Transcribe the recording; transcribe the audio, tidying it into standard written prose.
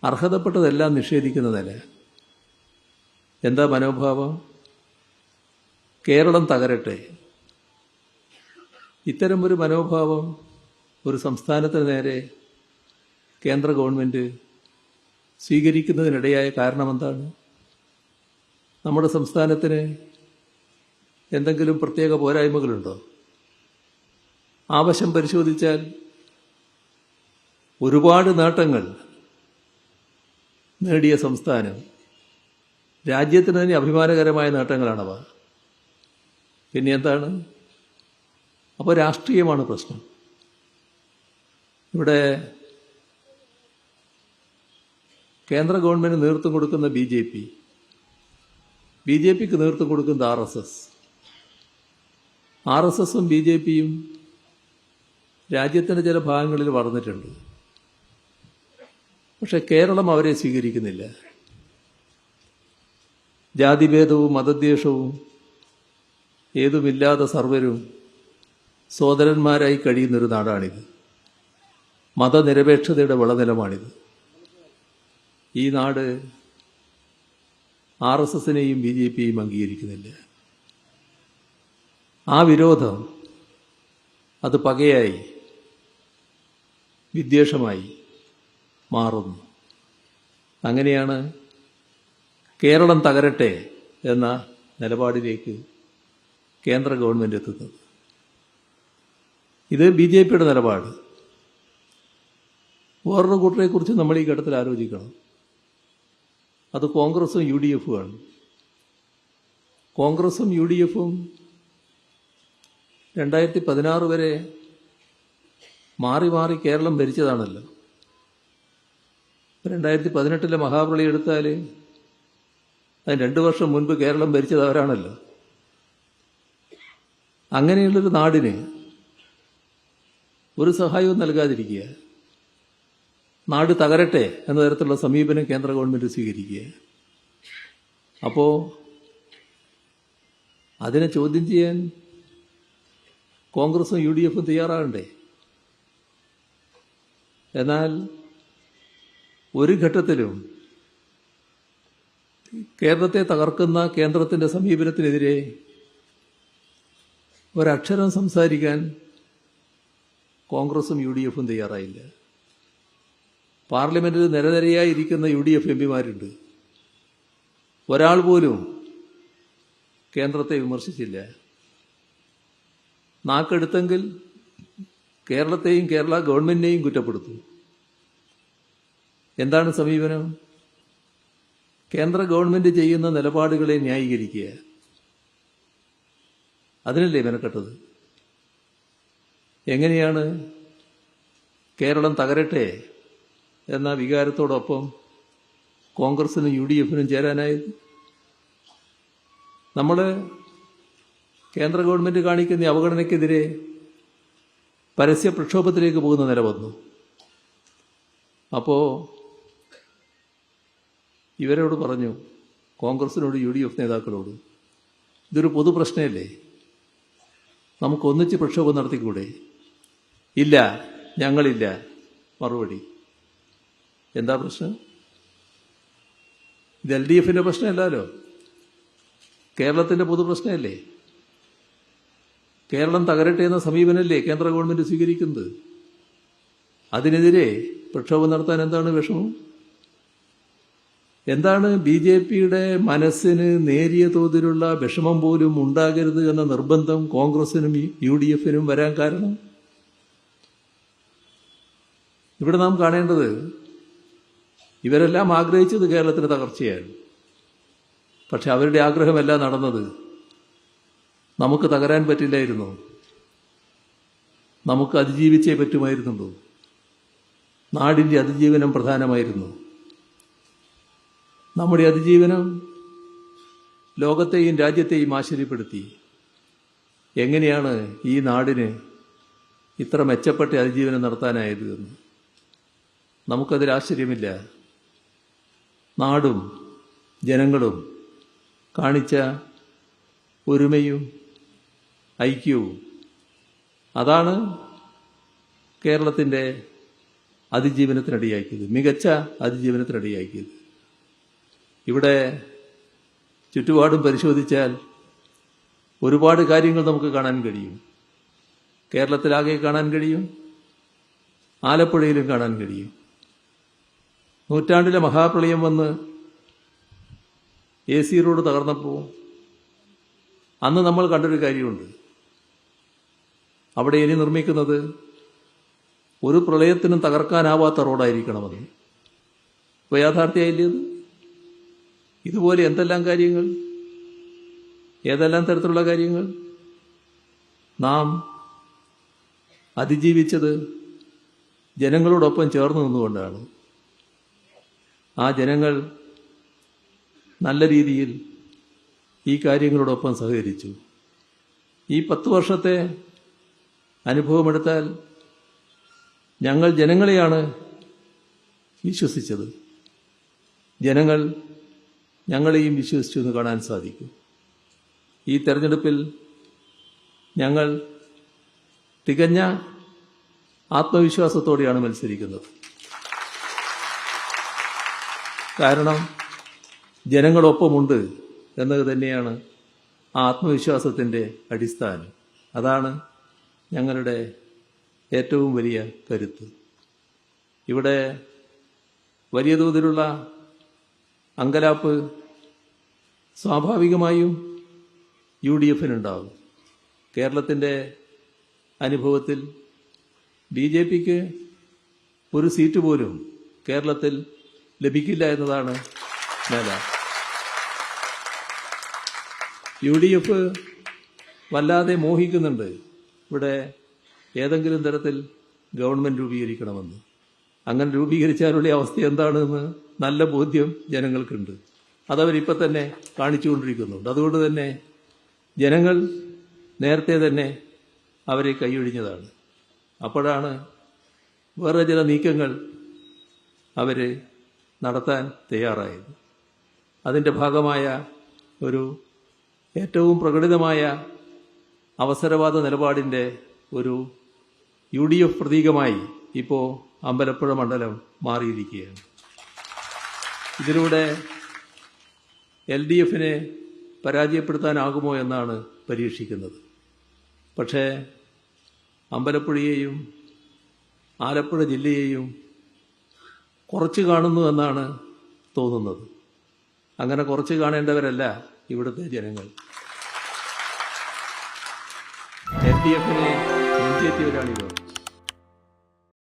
അർഹതപ്പെട്ടതെല്ലാം നിഷേധിക്കുന്ന നില. എന്താ മനോഭാവം? കേരളം തകരട്ടെ. ഇത്തരമൊരു മനോഭാവം ഒരു സംസ്ഥാനത്തിന് നേരെ കേന്ദ്ര ഗവൺമെൻറ് സ്വീകരിക്കുന്നതിനിടയായ കാരണമെന്താണ്? നമ്മുടെ സംസ്ഥാനത്തിന് എന്തെങ്കിലും പ്രത്യേക പോരായ്മകളുണ്ടോ? ആവശ്യം പരിശോധിച്ചാൽ ഒരുപാട് നേട്ടങ്ങൾ നേടിയ സംസ്ഥാനം, രാജ്യത്തിന് തന്നെ അഭിമാനകരമായ നേട്ടങ്ങളാണവ. പിന്നെ എന്താണ്? അപ്പോൾ രാഷ്ട്രീയമാണ് പ്രശ്നം. ഇവിടെ കേന്ദ്ര ഗവൺമെൻറ് നേതൃത്വം കൊടുക്കുന്ന ബി ജെ പിക്ക് നേതൃത്വം കൊടുക്കുന്ന ആർ എസ് എസും ബി ജെ പിയും രാജ്യത്തിൻ്റെ ചില ഭാഗങ്ങളിൽ വളർന്നിട്ടുണ്ട്. പക്ഷെ കേരളം അവരെ സ്വീകരിക്കുന്നില്ല. ജാതിഭേദവും മതദ്വേഷവും ഏതുമില്ലാതെ സർവരും സോദരന്മാരായി കഴിയുന്നൊരു നാടാണിത്. മതനിരപേക്ഷതയുടെ വിളനിലമാണിത്. ഈ നാട് ആർ എസ് എസിനെയും ബി ജെ പിയെയും അംഗീകരിക്കുന്നില്ല. ആ വിരോധം അത് പകയായി, വിദ്വേഷമായി മാറുന്നു. അങ്ങനെയാണ് കേരളം തകരട്ടെ എന്ന നിലപാടിലേക്ക് കേന്ദ്ര ഗവൺമെൻറ് എത്തുന്നത്. ഇത് ബി ജെ പിയുടെ നിലപാട്. വേറൊരു കൂട്ടരെക്കുറിച്ച് നമ്മൾ ഈ ഘട്ടത്തിൽ ആലോചിക്കണം. അത് കോൺഗ്രസും യു ഡി എഫുമാണ്. കോൺഗ്രസും യു ഡി എഫും 2016 വരെ മാറി മാറി കേരളം ഭരിച്ചതാണല്ലോ. 2018 മഹാപ്രളയം എടുത്താൽ അതിന് 2 വർഷം മുൻപ് കേരളം ഭരിച്ചത് അവരാണല്ലോ. അങ്ങനെയുള്ളൊരു നാടിന് ഒരു സഹായവും നൽകാതിരിക്കുക, നാട് തകരട്ടെ എന്ന തരത്തിലുള്ള സമീപനം കേന്ദ്ര ഗവൺമെൻറ് സ്വീകരിക്കുക. അപ്പോൾ അതിനെ ചോദ്യം ചെയ്യാൻ കോൺഗ്രസും യു ഡി എഫും തയ്യാറാകണ്ടേ? എന്നാൽ ഒരു ഘട്ടത്തിലും കേരളത്തെ തകർക്കുന്ന കേന്ദ്രത്തിൻ്റെ സമീപനത്തിനെതിരെ ഒരക്ഷരം സംസാരിക്കാൻ കോൺഗ്രസും യു ഡി എഫും തയ്യാറായില്ല. പാർലമെന്റിൽ നിരനിരയായി ഇരിക്കുന്ന യു ഡി എഫ് എംപിമാരുണ്ട്. ഒരാൾ പോലും കേന്ദ്രത്തെ വിമർശിച്ചില്ല. നാക്കെടുത്തെങ്കിൽ കേരളത്തെയും കേരള ഗവൺമെന്റിനെയും കുറ്റപ്പെടുത്തും. എന്താണ് സമീപനം? കേന്ദ്ര ഗവൺമെന്റ് ചെയ്യുന്ന നിലപാടുകളെ ന്യായീകരിക്കുക. അതിനല്ലേ മെനക്കെട്ടത്? എങ്ങനെയാണ് കേരളം തകരട്ടെ എന്ന വികാരത്തോടൊപ്പം കോൺഗ്രസിനും യു ഡി എഫിനും ചേരാനായത്? നമ്മൾ കേന്ദ്ര ഗവൺമെന്റ് കാണിക്കുന്ന അവഗണനയ്ക്കെതിരെ പരസ്യ പ്രക്ഷോഭത്തിലേക്ക് പോകുന്ന നില വന്നു. അപ്പോൾ ഇവരോട് പറഞ്ഞു, കോൺഗ്രസിനോട് യു ഡി എഫ് നേതാക്കളോട്, ഇതൊരു പൊതു പ്രശ്നമല്ലേ, നമുക്കൊന്നിച്ച് പ്രക്ഷോഭം നടത്തിക്കൂടെ? ഇല്ല, ഞങ്ങളില്ല. മറുപടി. എന്താ പ്രശ്നം? ഇത് എൽ ഡി എഫിൻ്റെ പ്രശ്നമല്ലല്ലോ, കേരളത്തിൻ്റെ പൊതു പ്രശ്നമല്ലേ. കേരളം തകരട്ടെ എന്ന സമീപനമല്ലേ കേന്ദ്ര ഗവൺമെൻറ് സ്വീകരിക്കുന്നത്. അതിനെതിരെ പ്രക്ഷോഭം നടത്താൻ എന്താണ് വിഷമം? എന്താണ് ബി ജെ പിയുടെ മനസ്സിന് നേരിയ തോതിലുള്ള വിഷമം പോലും ഉണ്ടാകരുത് എന്ന നിർബന്ധം കോൺഗ്രസിനും യു ഡി എഫിനും വരാൻ കാരണം? ഇവിടെ നാം കാണേണ്ടത്, ഇവരെല്ലാം ആഗ്രഹിച്ചത് കേരളത്തിന് തകർച്ചയാണ്. പക്ഷെ അവരുടെ ആഗ്രഹമല്ല നടന്നത്. നമുക്ക് തകരാൻ പറ്റില്ലായിരുന്നു, നമുക്ക് അതിജീവിച്ചേ പറ്റുമായിരുന്നുള്ളൂ. നാടിൻ്റെ അതിജീവനം പ്രധാനമായിരുന്നു. നമ്മുടെ അതിജീവനം ലോകത്തെയും രാജ്യത്തെയും ആശ്ചര്യപ്പെടുത്തി. എങ്ങനെയാണ് ഈ നാടിന് ഇത്ര മെച്ചപ്പെട്ട അതിജീവനം നടത്താനായത് എന്ന് നമുക്കതിൽ ആശ്ചര്യമില്ല. നാടും ജനങ്ങളും കാണിച്ച ഒരുമയും ഐക്യവും, അതാണ് കേരളത്തിൻ്റെ അതിജീവനത്തിനിടയാക്കിയത്, മികച്ച അതിജീവനത്തിനിടയാക്കിയത്. ഇവിടെ ചുറ്റുപാടും പരിശോധിച്ചാൽ ഒരുപാട് കാര്യങ്ങൾ നമുക്ക് കാണാൻ കഴിയും. കേരളത്തിലാകെ കാണാൻ കഴിയും, ആലപ്പുഴയിലും കാണാൻ കഴിയും. നൂറ്റാണ്ടിലെ മഹാപ്രളയം വന്ന് AC റോഡ് തകർന്നപ്പോൾ അന്ന് നമ്മൾ കണ്ടൊരു കാര്യമുണ്ട്. അവിടെ ഇനി നിർമ്മിക്കുന്നത് ഒരു പ്രളയത്തിനും തകർക്കാനാവാത്ത റോഡായിരിക്കണമെന്ന്. ഇപ്പോൾ യാഥാർത്ഥ്യമായില്ലേ അത്? ഇതുപോലെ എന്തെല്ലാം കാര്യങ്ങൾ, ഏതെല്ലാം തരത്തിലുള്ള കാര്യങ്ങൾ നാം അതിജീവിച്ചത് ജനങ്ങളോടൊപ്പം ചേർന്ന് നിന്നുകൊണ്ടാണ്. ആ ജനങ്ങൾ നല്ല രീതിയിൽ ഈ കാര്യങ്ങളോടൊപ്പം സഹകരിച്ചു. ഈ 10 വർഷത്തെ അനുഭവമെടുത്താൽ ഞങ്ങൾ ജനങ്ങളെയാണ് വിശ്വസിച്ചത്. ജനങ്ങൾ ഞങ്ങളെയും വിശ്വസിച്ചു എന്ന് കാണാൻ സാധിക്കും. ഈ തെരഞ്ഞെടുപ്പിൽ ഞങ്ങൾ തികഞ്ഞ ആത്മവിശ്വാസത്തോടെയാണ് മത്സരിക്കുന്നത്. കാരണം ജനങ്ങളൊപ്പമുണ്ട് എന്നത് തന്നെയാണ് ആ ആത്മവിശ്വാസത്തിൻ്റെ അടിസ്ഥാനം. അതാണ് ഞങ്ങളുടെ ഏറ്റവും വലിയ കരുത്ത്. ഇവിടെ വലിയ തോതിലുള്ള അങ്കലാപ്പ് സ്വാഭാവികമായും UDF-നുണ്ടാകും. കേരളത്തിൻ്റെ അനുഭവത്തിൽ BJP-ക്ക് ഒരു സീറ്റ് പോലും കേരളത്തിൽ ലഭിക്കില്ല എന്നതാണ് നില. UDF വല്ലാതെ മോഹിക്കുന്നുണ്ട് ഇവിടെ ഏതെങ്കിലും തരത്തിൽ ഗവൺമെൻറ് രൂപീകരിക്കണമെന്ന്. അങ്ങനെ രൂപീകരിച്ചാലുള്ള അവസ്ഥ എന്താണെന്ന് നല്ല ബോധ്യം ജനങ്ങൾക്കുണ്ട്. അതവരിപ്പം തന്നെ കാണിച്ചുകൊണ്ടിരിക്കുന്നുണ്ട്. അതുകൊണ്ട് തന്നെ ജനങ്ങൾ നേരത്തെ തന്നെ അവരെ കൈയൊഴിഞ്ഞതാണ്. അപ്പോഴാണ് വേറെ ചില നീക്കങ്ങൾ അവർ നടത്താൻ തയ്യാറായത്. അതിൻ്റെ ഭാഗമായ ഒരു ഏറ്റവും പ്രകടിതമായ അവസരവാദ നിലപാടിൻ്റെ ഒരു UDF പ്രതീകമായി ഇപ്പോൾ അമ്പലപ്പുഴ മണ്ഡലം മാറിയിരിക്കുകയാണ്. ഇതിലൂടെ LDF-നെ പരാജയപ്പെടുത്താനാകുമോ എന്നാണ് പരീക്ഷിക്കുന്നത്. പക്ഷേ അമ്പലപ്പുഴയെയും ആലപ്പുഴ ജില്ലയെയും കുറച്ച് കാണുന്നു എന്നാണ് തോന്നുന്നത്. അങ്ങനെ കുറച്ച് കാണേണ്ടവരല്ല ഇവിടുത്തെ ജനങ്ങൾ. LDF-നെ നെഞ്ചേറ്റിയവരാണിവർ.